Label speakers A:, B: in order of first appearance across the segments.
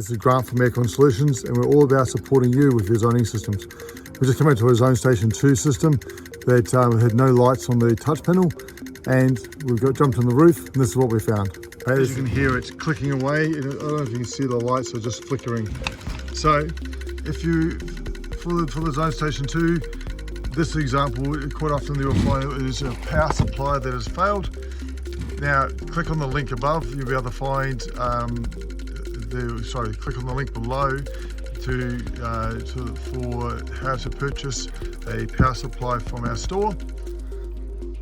A: this is Grant from Aircon Solutions, and we're all about supporting you with your zoning systems. We just came out to a Zone Station 2 system that had no lights on the touch panel, and we've jumped on the roof, and this is what we found. As you can hear, it's clicking away, and I don't know if you can see the lights are just flickering. So if you, for the Zone Station 2, this example, quite often you'll find it is a power supply that has failed. Now, click on the link above, you'll be able to find, click on the link below for how to purchase a power supply from our store.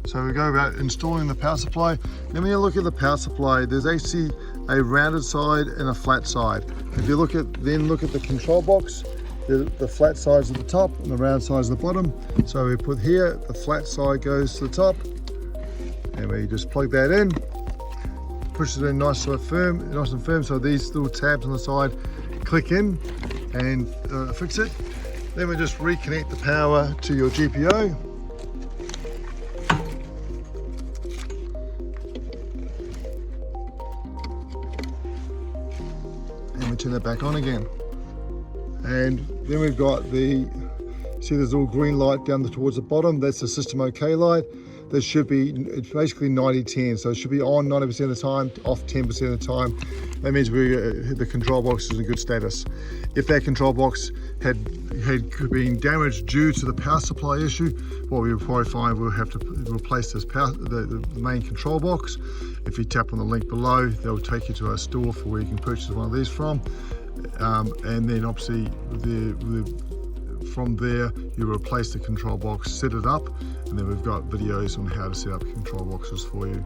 A: So we go about installing the power supply. Then when you look at the power supply, there's actually a rounded side and a flat side. If you look at the control box, the flat side's at the top and the round side's at the bottom. So we put here, the flat side goes to the top, and we just plug that in, push it in nice and firm, so these little tabs on the side click in and fix it. Then we just reconnect the power to your GPO. And we turn that back on again. And then we've got see there's a little green light down towards the bottom, that's the system OK light. This should be, it's basically 90-10, so it should be on 90% of the time, off 10% of the time. That means the control box is in good status. If that control box had been damaged due to the power supply issue, what we would probably find, we'll have to replace the main control box. If you tap on the link below, they'll take you to our store for where you can purchase one of these from. And then obviously from there you replace the control box, set it up, and then we've got videos on how to set up control boxes for you.